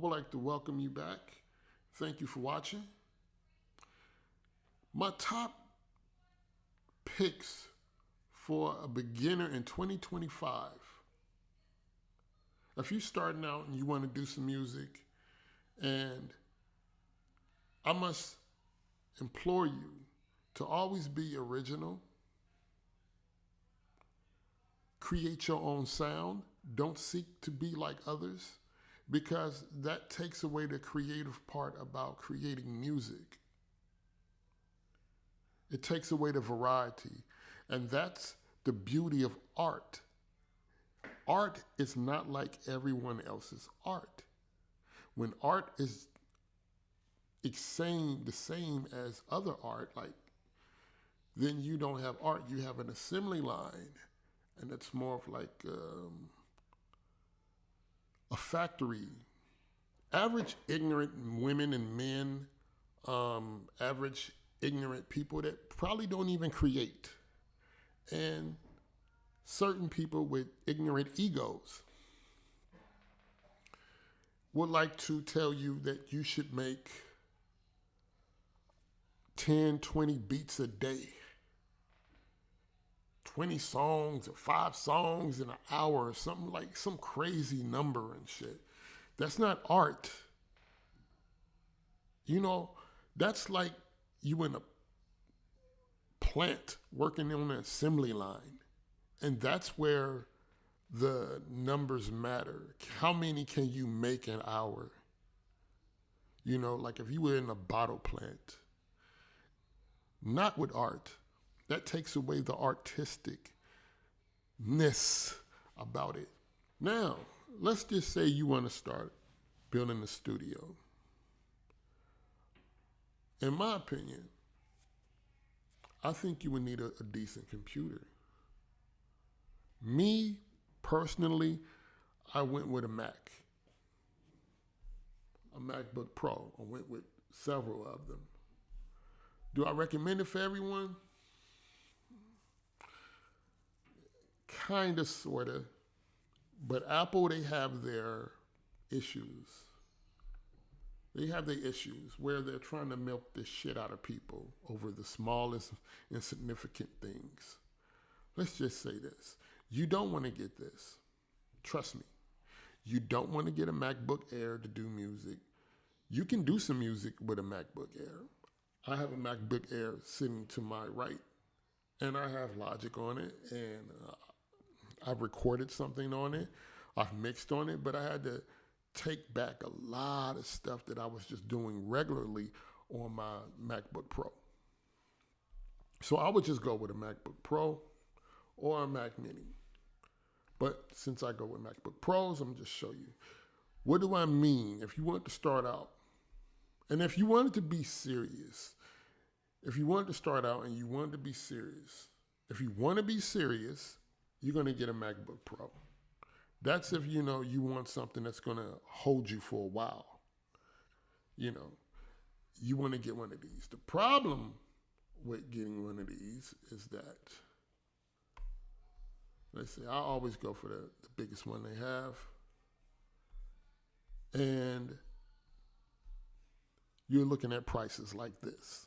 would like to welcome you back. Thank you for watching. My top picks for a beginner in 2025. If you're starting out and you want to do some music, and I must implore you to always be original, create your own sound, don't seek to be like others, because that takes away the creative part about creating music. It takes away the variety. And that's the beauty of art. Art is not like everyone else's art. When art is the same as other art, like, then you don't have art, you have an assembly line. And it's more of like a factory. Average ignorant women and men, average ignorant people that probably don't even create, and certain people with ignorant egos would like to tell you that you should make 10, 20 beats a day, 20 songs or 5 songs in an hour or something, like some crazy number and shit. That's not art. You know, that's like you in a plant working on an assembly line. And that's where the numbers matter. How many can you make an hour? You know, like if you were in a bottle plant, not with art. That takes away the artisticness about it. Now, let's just say you want to start building a studio. In my opinion, I think you would need a decent computer. Me, personally, I went with a MacBook Pro. I went with several of them. Do I recommend it for everyone? Kinda, sorta. But Apple, they have their issues. They have their issues where they're trying to milk the shit out of people over the smallest insignificant things. Let's just say this. You don't want to get this. Trust me. You don't want to get a MacBook Air to do music. You can do some music with a MacBook Air. I have a MacBook Air sitting to my right, and I have Logic on it, and I've recorded something on it. I've mixed on it, but I had to take back a lot of stuff that I was just doing regularly on my MacBook Pro. So I would just go with a MacBook Pro or a Mac Mini. But since I go with MacBook Pros, I'm going to just show you. What do I mean? If you want to start out, and if you wanted to be serious, if you wanted to start out and you wanted to be serious, if you want to be serious, you're going to get a MacBook Pro. That's if you know you want something that's going to hold you for a while. You know, you want to get one of these. The problem with getting one of these is that, let's say, I always go for the biggest one they have. And you're looking at prices like this.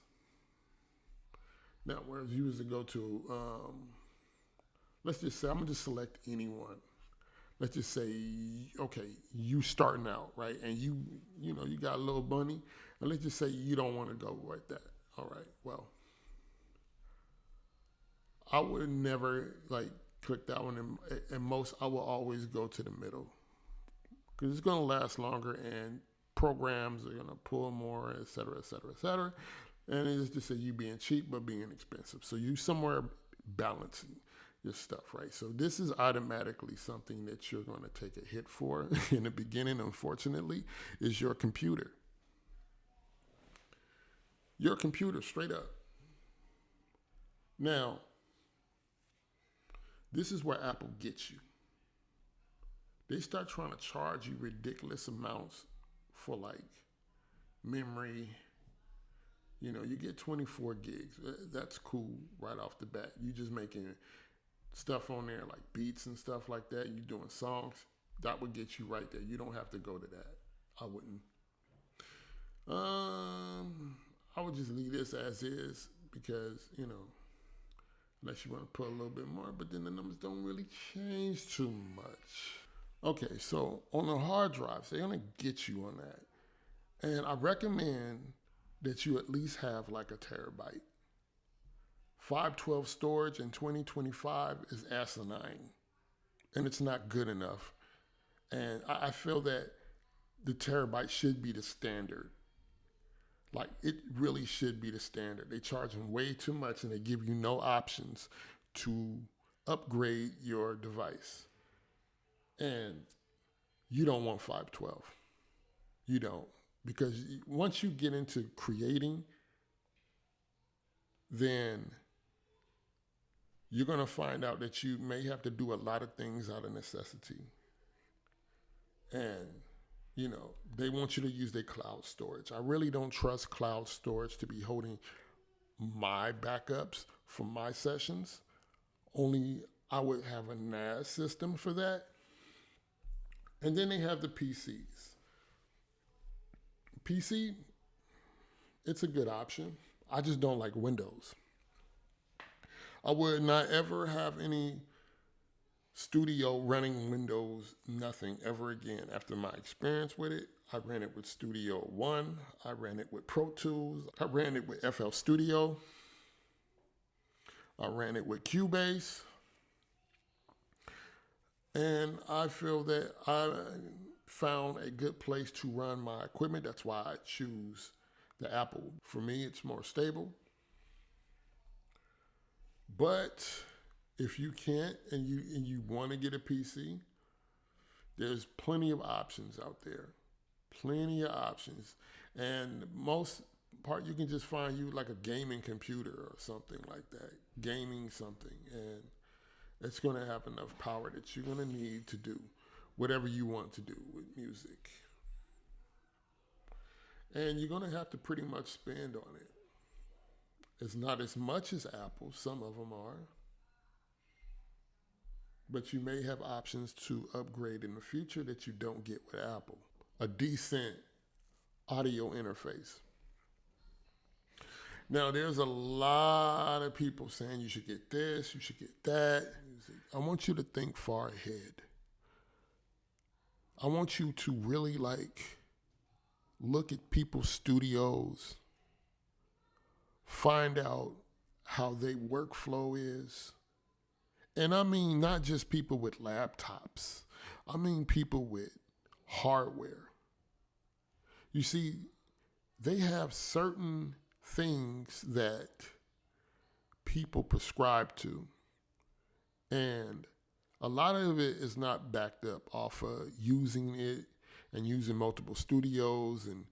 Now, whereas you was to go to, let's just say, I'm going to just select anyone. Let's just say, okay, you starting out, right? And you got a little money. And let's just say you don't want to go like that. All right, well, I would never like click that one. And most, I will always go to the middle because it's going to last longer and programs are going to pull more, et cetera, et cetera, et cetera. And it's just say you being cheap but being expensive. So you somewhere balancing your stuff, right? So this is automatically something that you're going to take a hit for in the beginning, unfortunately, is your computer. Your computer, straight up. Now, this is where Apple gets you. They start trying to charge you ridiculous amounts for like memory. You know, you get 24 gigs. That's cool right off the bat. You just making stuff on there like beats and stuff like that. You doing songs. That would get you right there. You don't have to go to that. I wouldn't. I would just leave this as is because, unless you want to put a little bit more, but then the numbers don't really change too much. Okay, so on the hard drives, they're going to get you on that. And I recommend that you at least have like a terabyte. 512 storage in 2025 is asinine, and it's not good enough. And I feel that the terabyte should be the standard. Like, it really should be the standard. They charge them way too much, and they give you no options to upgrade your device. And you don't want 512. You don't. Because once you get into creating, then you're going to find out that you may have to do a lot of things out of necessity. And, they want you to use their cloud storage. I really don't trust cloud storage to be holding my backups from my sessions. Only I would have a NAS system for that. And then they have the PCs. PC, it's a good option. I just don't like Windows. I would not ever have any studio running Windows, nothing ever again. After my experience with it, I ran it with Studio One. I ran it with Pro Tools. I ran it with FL Studio. I ran it with Cubase. And I feel that I found a good place to run my equipment. That's why I choose the Apple. For me, it's more stable. But if you can't and you want to get a PC, there's plenty of options out there. Plenty of options. And most part, you can just find you like a gaming computer or something like that. Gaming something. And it's going to have enough power that you're going to need to do whatever you want to do with music. And you're going to have to pretty much spend on it. It's not as much as Apple. Some of them are. But you may have options to upgrade in the future that you don't get with Apple. A decent audio interface. Now, there's a lot of people saying you should get this, you should get that. I want you to think far ahead. I want you to really look at people's studios, find out how their workflow is. And I mean not just people with laptops. I mean people with hardware. You see, they have certain things that people prescribe to. And a lot of it is not backed up off of using it and using multiple studios. And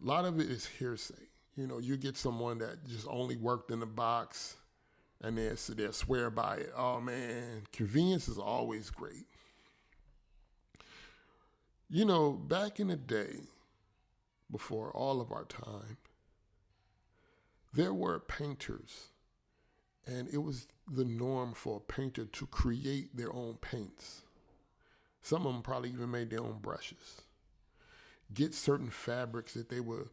a lot of it is hearsay. You get someone that just only worked in the box and they'll swear by it. Oh man, convenience is always great. Back in the day, before all of our time, there were painters, and it was the norm for a painter to create their own paints. Some of them probably even made their own brushes. Get certain fabrics that they would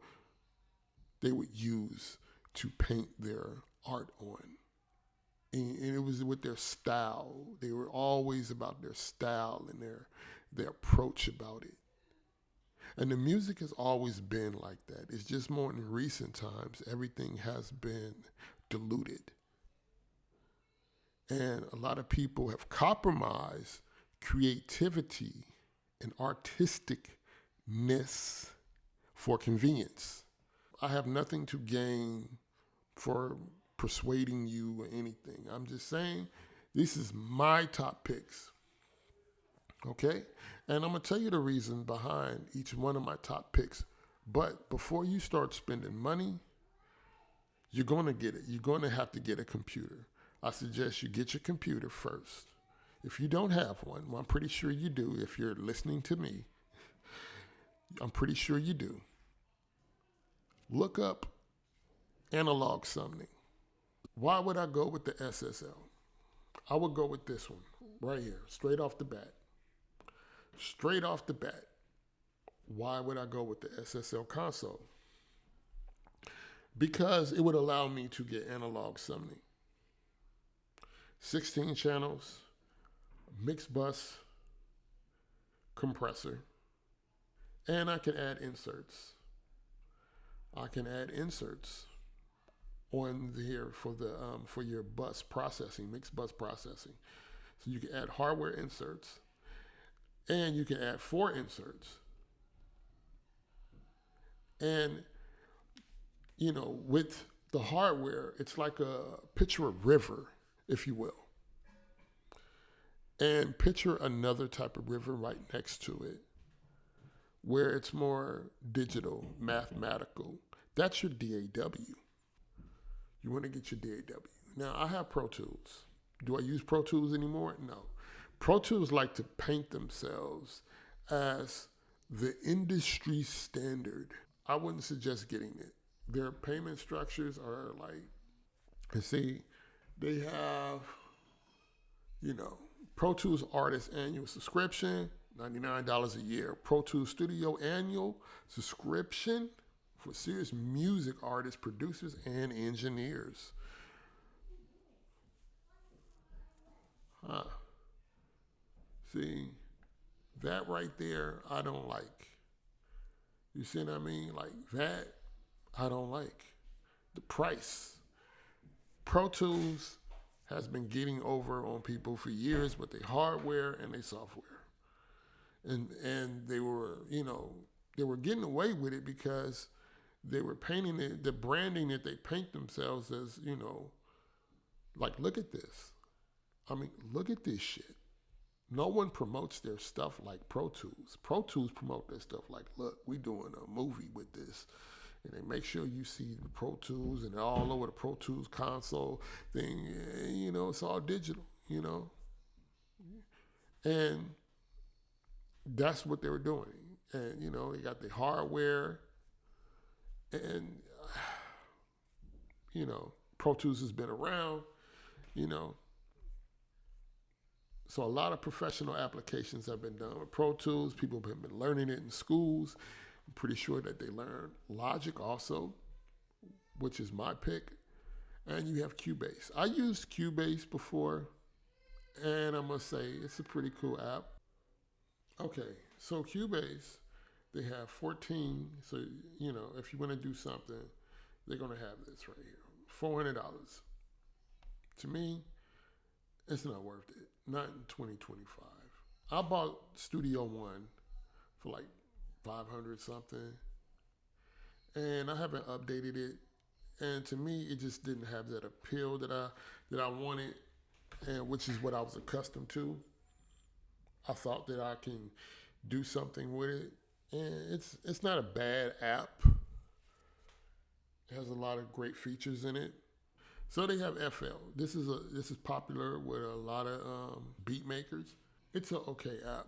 use to paint their art on. And it was with their style. They were always about their style and their approach about it. And the music has always been like that. It's just more in recent times, everything has been diluted. And a lot of people have compromised creativity and artisticness for convenience. I have nothing to gain for persuading you or anything. I'm just saying, this is my top picks. Okay? And I'm going to tell you the reason behind each one of my top picks. But before you start spending money, you're going to get it. You're going to have to get a computer. I suggest you get your computer first. If you don't have one, well, I'm pretty sure you do. If you're listening to me, I'm pretty sure you do. Look up analog summoning. Why would I go with the SSL? I would go with this one right here, straight off the bat. Straight off the bat. Why would I go with the SSL console? Because it would allow me to get analog summoning. 16 channels, mixed bus compressor, and I can add inserts. I can add inserts on here for your bus processing, mixed bus processing. So you can add hardware inserts, and you can add 4 inserts. And with the hardware, it's like picture a river, if you will, and picture another type of river right next to it, where it's more digital, mathematical. That's your DAW. You want to get your DAW. Now, I have Pro Tools. Do I use Pro Tools anymore? No. Pro Tools like to paint themselves as the industry standard. I wouldn't suggest getting it. Their payment structures are they have, Pro Tools Artist annual subscription, $99 a year. Pro Tools Studio annual subscription for serious music artists, producers, and engineers. See, that right there, I don't like. You see what I mean? Like that, I don't like. The price. Pro Tools has been getting over on people for years with their hardware and their software. And they were, they were getting away with it because they were painting it, the branding that they paint themselves as, like, look at this. I mean, look at this shit. No one promotes their stuff like Pro Tools. Pro Tools promote their stuff like, look, we doing a movie with this. And they make sure you see the Pro Tools and all over the Pro Tools console thing. It's all digital, And that's what they were doing. And, they got the hardware. And, Pro Tools has been around, So a lot of professional applications have been done with Pro Tools. People have been learning it in schools. I'm pretty sure that they learn Logic also, which is my pick. And you have Cubase. I used Cubase before, and I must say it's a pretty cool app. Okay, so Cubase, they have 14. So, if you want to do something, they're going to have this right here, $400. To me, it's not worth it. Not in 2025. I bought Studio One for like $500 something, and I haven't updated it. And to me, it just didn't have that appeal that I wanted, and which is what I was accustomed to. I thought that I can do something with it, and it's not a bad app. It has a lot of great features in it. So they have FL. This is popular with a lot of beat makers. It's an okay app.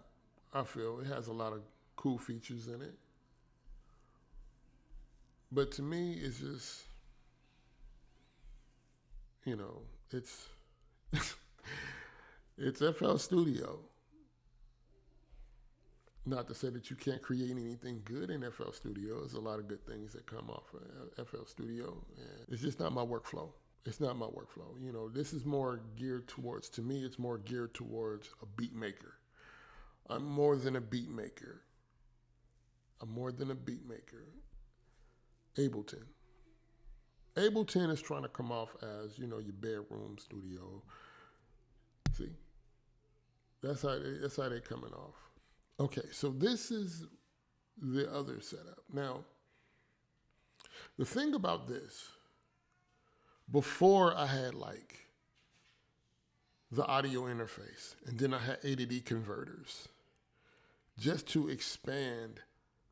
I feel it has a lot of cool features in it. But to me, it's just, it's it's FL Studio. Not to say that you can't create anything good in FL Studio. There's a lot of good things that come off of FL Studio, and it's just not my workflow. It's not my workflow. This is more geared towards, to me, it's more geared towards a beat maker. I'm more than a beat maker. Ableton. Ableton is trying to come off as, your bedroom studio. See? That's how they're coming off. Okay, so this is the other setup. Now, the thing about this, before I had the audio interface, and then I had A/D converters just to expand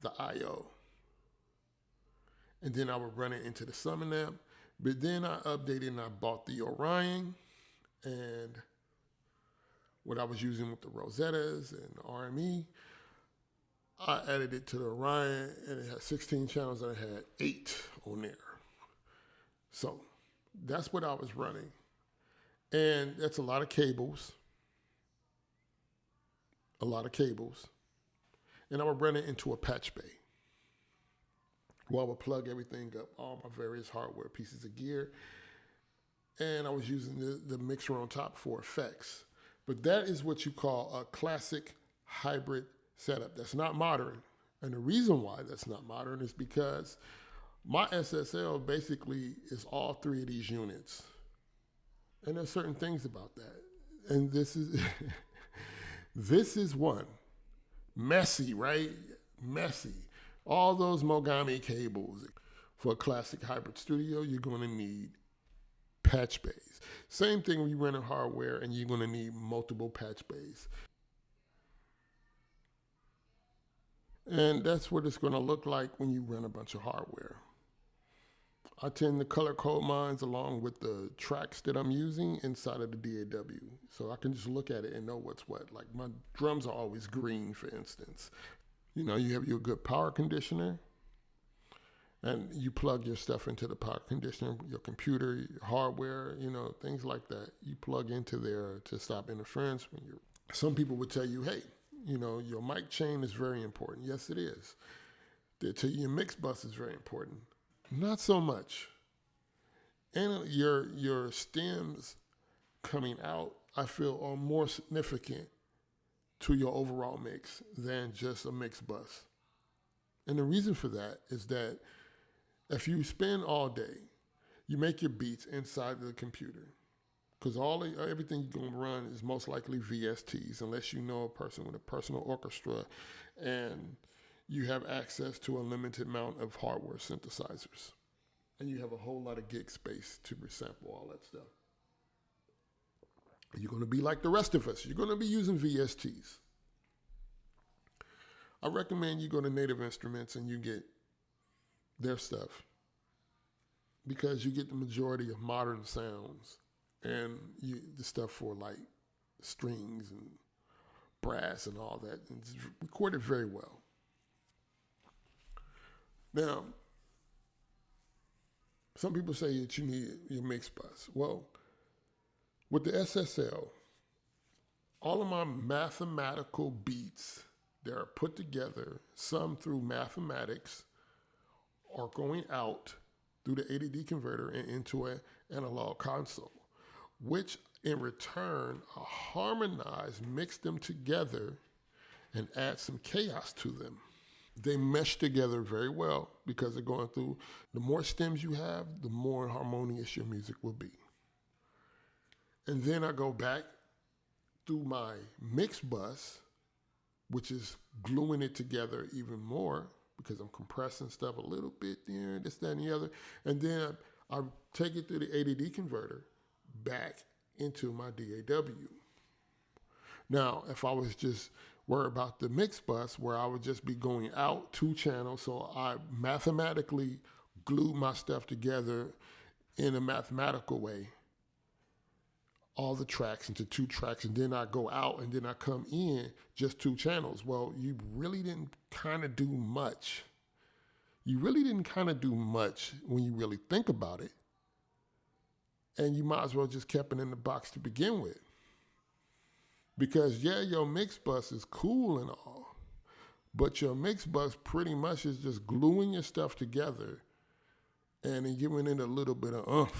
the I/O. And then I would run it into the Summon app. But then I updated and I bought the Orion, and what I was using with the Rosettas and the RME, I added it to the Orion, and it had 16 channels, and I had 8 on there. So that's what I was running. And that's a lot of cables. and I would run it into a patch bay. Well, I would plug everything up, all my various hardware pieces of gear, and I was using the mixer on top for effects. But that is what you call a classic hybrid setup. That's not modern. And the reason why that's not modern is because my SSL basically is all three of these units. And there's certain things about that. And this is this is one. Messy, right? Messy. All those Mogami cables. For a classic hybrid studio, you're going to need patch bays. Same thing when you run a hardware and you're going to need multiple patch bays. And that's what it's going to look like when you run a bunch of hardware. I tend to color code mines along with the tracks that I'm using inside of the DAW. So I can just look at it and know what's what. Like my drums are always green, for instance. You know, you have your good power conditioner and you plug your stuff into the power conditioner, your computer, your hardware, you know, things like that. You plug into there to stop interference. Some people would tell you, hey, you know, your mic chain is very important. Yes, it is. They tell you your mix bus is very important. Not so much. And your stems coming out, I feel, are more significant to your overall mix than just a mix bus. And the reason for that is that if you spend all day, you make your beats inside the computer, because everything you're going to run is most likely VSTs, unless you know a person with a personal orchestra and you have access to a limited amount of hardware synthesizers. And you have a whole lot of gig space to resample all that stuff. You're going to be like the rest of us. You're going to be using VSTs. I recommend you go to Native Instruments and you get their stuff, because you get the majority of modern sounds and the stuff for like strings and brass and all that. And it's recorded very well. Now, some people say that you need your mix bus. Well, with the SSL, all of my mathematical beats that are put together, some through mathematics, are going out through the ADD converter and into an analog console, which in return harmonize, mix them together, and add some chaos to them. They mesh together very well because they're going through, the more stems you have, the more harmonious your music will be. And then I go back through my mix bus, which is gluing it together even more because I'm compressing stuff a little bit there, this, that, and the other. And then I take it through the ADD converter back into my DAW. Now, if I was just worried about the mix bus, where I would just be going out 2 channels, so I mathematically glue my stuff together in a mathematical way, all the tracks into 2 tracks, and then I go out and then I come in just 2 channels. Well, you really didn't kind of do much. You really didn't kind of do much when you really think about it. And you might as well just kept it in the box to begin with. Because yeah, your mix bus is cool and all, but your mix bus pretty much is just gluing your stuff together and then giving it a little bit of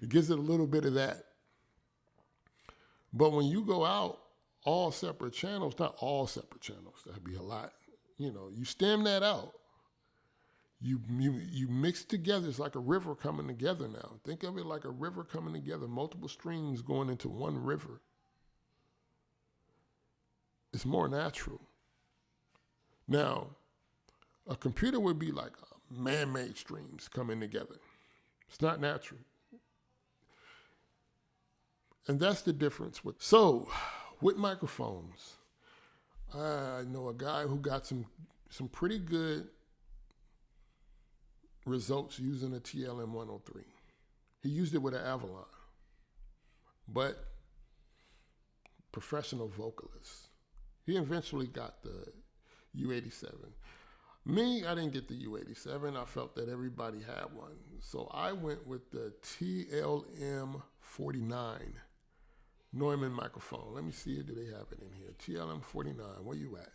It gives it a little bit of that. But when you go out all separate channels, not all separate channels, that'd be a lot. You know, you stem that out. You mix together. It's like a river coming together now. Think of it like a river coming together, multiple streams going into one river. It's more natural. Now, a computer would be like man-made streams coming together. It's not natural. And that's the difference. So, with microphones, I know a guy who got some pretty good results using a TLM 103. He used it with an Avalon, but professional vocalist. He eventually got the U87. Me, I didn't get the U87. I felt that everybody had one. So I went with the TLM 49. Neumann microphone. Let me see, do they have it in here? TLM49, where you at?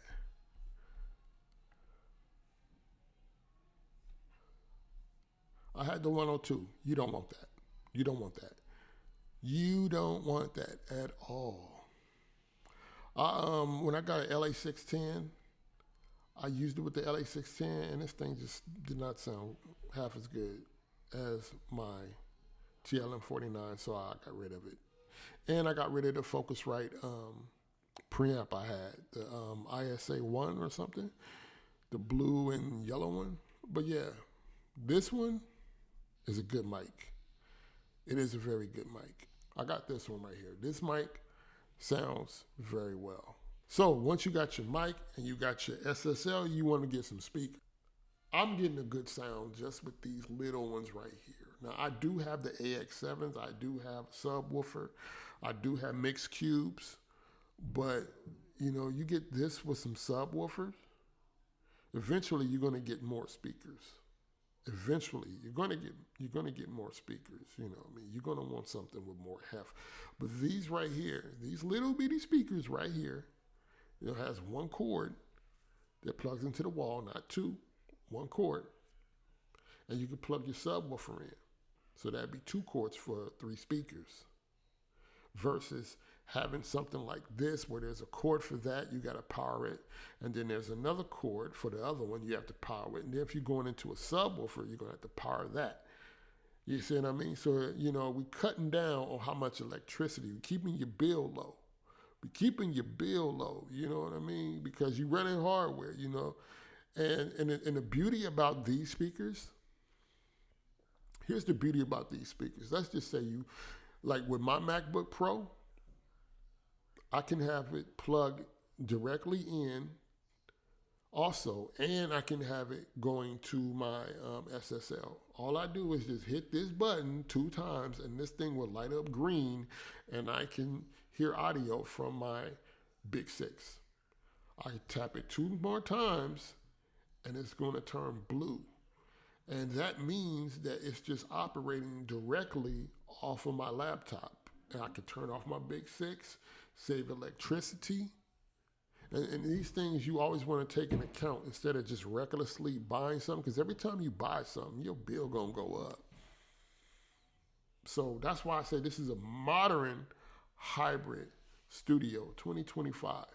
I had the 102. You don't want that. You don't want that. You don't want that at all. When I got an LA610, I used it with the LA610, and this thing just did not sound half as good as my TLM49, so I got rid of it. And I got rid of the Focusrite preamp I had, the ISA 1 or something, the blue and yellow one. But yeah, this one is a good mic. It is a very good mic. I got this one right here. This mic sounds very well. So once you got your mic and you got your SSL, you want to get some speakers. I'm getting a good sound just with these little ones right here. Now I do have the AX7s. I do have a subwoofer. I do have mixed cubes. But, you get this with some subwoofers, eventually you're going to get more speakers. Eventually, you're gonna get more speakers. You're gonna want something with more heft. But these right here, these little bitty speakers right here, has one cord that plugs into the wall, not two, one cord, and you can plug your subwoofer in. So that'd be two cords for 3 speakers. Versus having something like this where there's a cord for that, you got to power it, and then there's another cord for the other one, you have to power it, and then if you're going into a subwoofer, you're going to have to power that. You see what I mean? So, we're cutting down on how much electricity, we're keeping your bill low. We're keeping your bill low, you know what I mean? Because you're running hardware, And the beauty about these speakers, here's the beauty about these speakers. Let's just say like with my MacBook Pro, I can have it plugged directly in also, and I can have it going to my SSL. All I do is just hit this button 2 times, and this thing will light up green, and I can hear audio from my Big 6. I tap it 2 more times, and it's going to turn blue. And that means that it's just operating directly off of my laptop. And I can turn off my Big 6, save electricity. And these things you always want to take into account instead of just recklessly buying something. Because every time you buy something, your bill going to go up. So that's why I say this is a modern hybrid studio, 2025.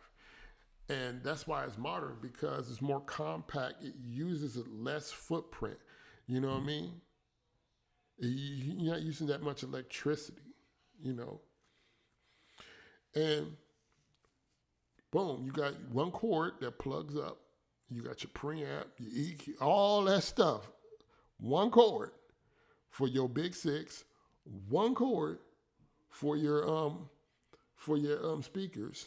And that's why it's modern, because it's more compact. It uses a less footprint. You know what I mean? You're not using that much electricity, And boom, you got one cord that plugs up. You got your preamp, your EQ, all that stuff. One cord for your Big 6, one cord for your speakers.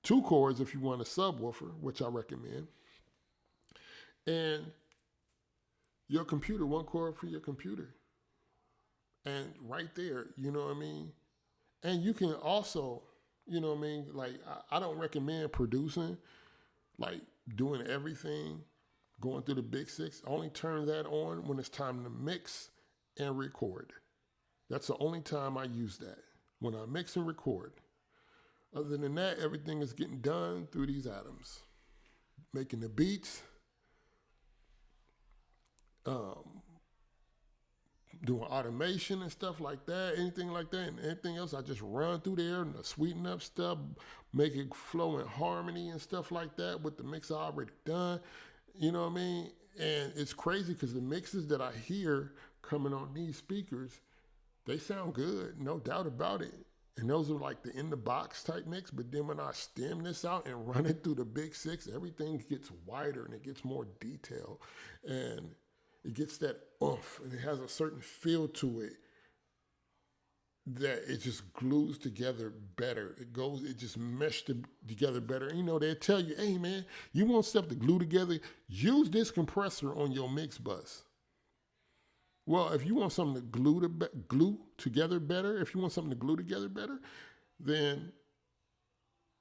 2 cords if you want a subwoofer, which I recommend. And your computer, 1 cord for your computer. And right there, you know what I mean? And you can also, you know what I mean? Like, I don't recommend producing, like doing everything, going through the Big 6. Only turn that on when it's time to mix and record. That's the only time I use that, when I mix and record. Other than that, everything is getting done through these atoms. Making the beats, doing automation and stuff like that, anything like that, and anything else, I just run through there and sweeten up stuff, make it flow in harmony and stuff like that with the mix already done. You know what I mean? And it's crazy because the mixes that I hear coming on these speakers, they sound good, no doubt about it. And those are like the in-the-box type mix. But then when I stem this out and run it through the Big 6, everything gets wider and it gets more detailed. And it gets that oomph, and it has a certain feel to it that it just glues together better. It just meshed together better. And, they tell you, hey, man, you want stuff to glue together? Use this compressor on your mix bus. Well, if you want something to glue together better, then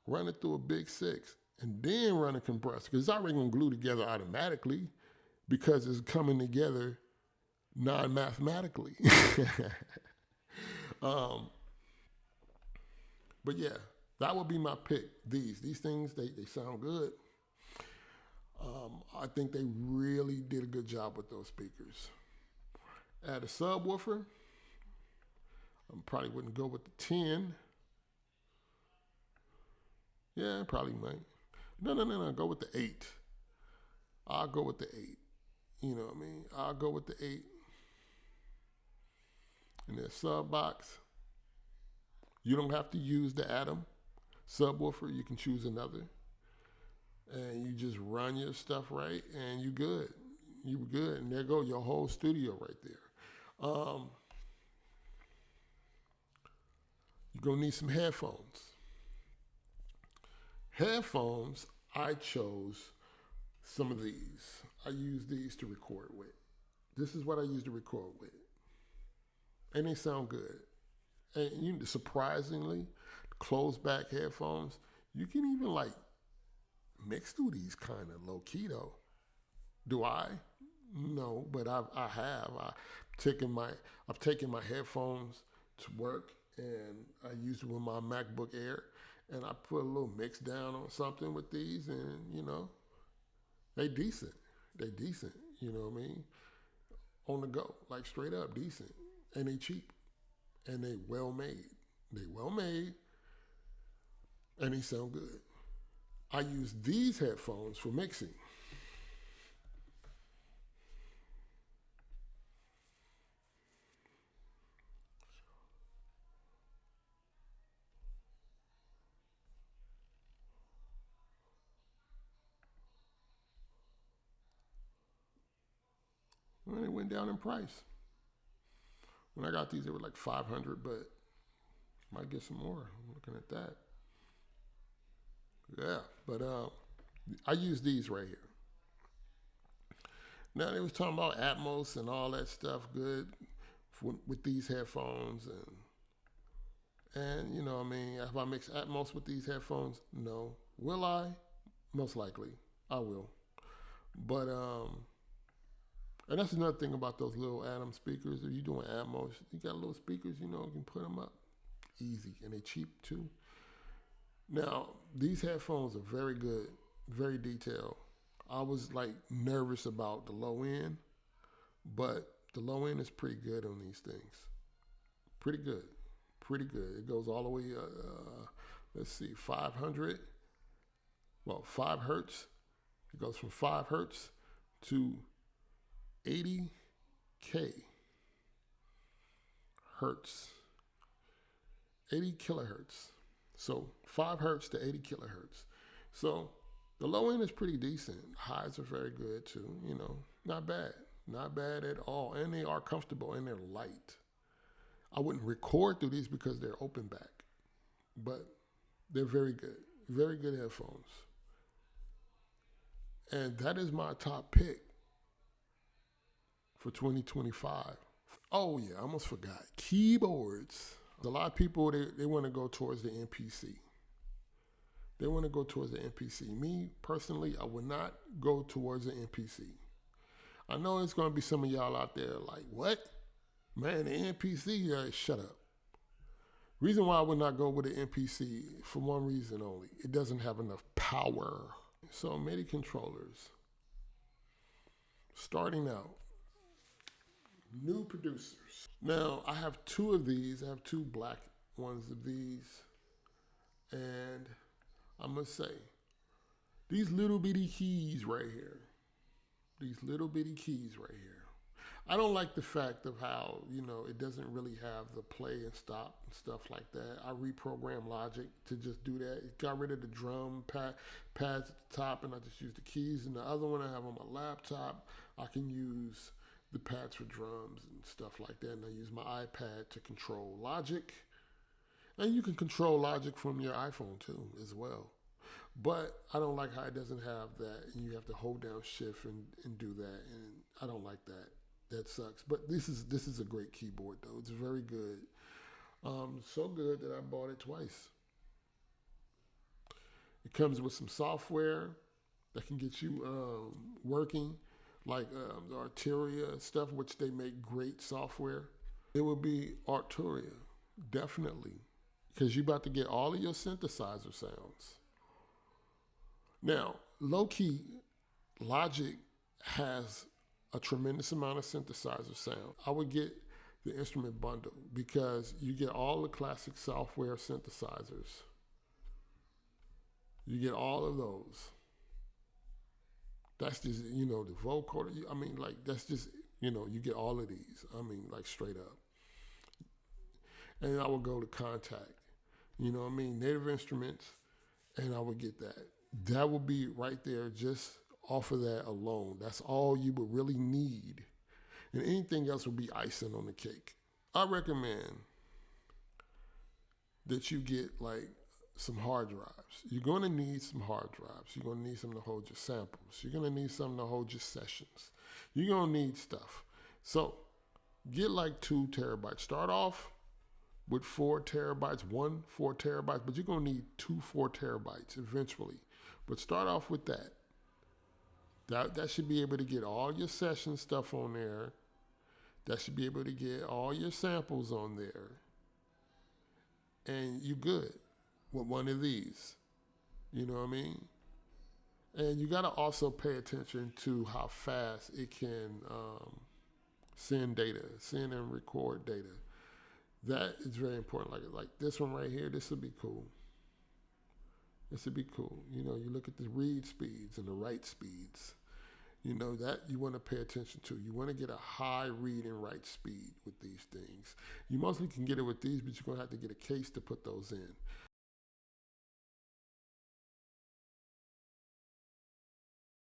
run it through a Big 6 and then run a compressor, because it's already going to glue together automatically because it's coming together non-mathematically. But yeah, that would be my pick. These things, they sound good. I think they really did a good job with those speakers. Add a subwoofer. I probably wouldn't go with the 10. Yeah, I probably might. No. Go with the 8. I'll go with the 8. You know what I mean? I'll go with the 8. And then sub box. You don't have to use the Atom subwoofer. You can choose another. And you just run your stuff right, and you good. You good, and there go your whole studio right there. You're gonna need some headphones. Headphones, I chose some of these. I use these to record with. This is what I use to record with, and they sound good. And surprisingly, closed back headphones, you can even like mix through these kind of low key though. Do I? No, but I have. I've taken my headphones to work, and I use them with my MacBook Air, and I put a little mix down on something with these, and they decent. They decent. You know what I mean? On the go, like straight up decent, and they cheap, and they well made. They well made, and they sound good. I use these headphones for mixing. Well, they went down in price. When I got these, they were like 500, but might get some more. I'm looking at that. Yeah, but I use these right here. Now they was talking about Atmos and all that stuff. Good with these headphones, and you know what I mean. If I mix Atmos with these headphones, no. Will I? Most likely, I will. But and that's another thing about those little Atom speakers. If you're doing Atmos, you got little speakers, you can put them up easy, and they cheap too. Now, these headphones are very good, very detailed. I was like nervous about the low end, but the low end is pretty good on these things. Pretty good. Pretty good. It goes all the way, let's see, 500, 5 hertz. It goes from 5 hertz to 80K hertz, 80 kilohertz. So 5 hertz to 80 kilohertz. So the low end is pretty decent. Highs are very good too. Not bad. Not bad at all. And they are comfortable and they're light. I wouldn't record through these because they're open back, but they're very good. Very good headphones. And that is my top pick for 2025. Oh yeah, I almost forgot. Keyboards. A lot of people, they want to go towards the MPC. They want to go towards the MPC. Me, personally, I would not go towards the MPC. I know it's going to be some of y'all out there like, what? Man, the MPC, shut up. Reason why I would not go with the MPC, for one reason only. It doesn't have enough power. So MIDI controllers. Starting out. New producers. Now, I have 2 of these. I have 2 black ones of these. And I must say, these little bitty keys right here. These little bitty keys right here. I don't like the fact of how, it doesn't really have the play and stop and stuff like that. I reprogrammed Logic to just do that. It got rid of the drum pads at the top, and I just use the keys. And the other one I have on my laptop, I can use the pads for drums and stuff like that. And I use my iPad to control Logic. And you can control Logic from your iPhone too, as well. But I don't like how it doesn't have that, and you have to hold down shift and do that, and I don't like that. That sucks. But this is a great keyboard though. It's very good. So good that I bought it twice. It comes with some software that can get you working, like the Arturia stuff, which they make great software. It would be Arturia, definitely. because you're about to get all of your synthesizer sounds. Now, low key, Logic has a tremendous amount of synthesizer sound. I would get the instrument bundle because you get all the classic software synthesizers. You get all of those. That's just, the vocoder. I mean, like, that's just, you get all of these. I mean, like, straight up. And I would go to Contact, Native Instruments, and I would get that. That would be right there just off of that alone. That's all you would really need. And anything else would be icing on the cake. I recommend that you get like some hard drives. You're going to need some hard drives. You're going to need something to hold your samples. You're going to need something to hold your sessions. You're going to need stuff. So get like 2 terabytes. Start off with 4 terabytes, 4 terabytes, but you're going to need 2 4 terabytes eventually. But start off with that. That should be able to get all your session stuff on there. That should be able to get all your samples on there. And you good with one of these. You know what I mean? And you got to also pay attention to how fast it can send and record data. That is very important. Like this one right here, this would be cool. This would be cool. You look at the read speeds and the write speeds. That you want to pay attention to. You want to get a high read and write speed with these things. You mostly can get it with these, but you're going to have to get a case to put those in.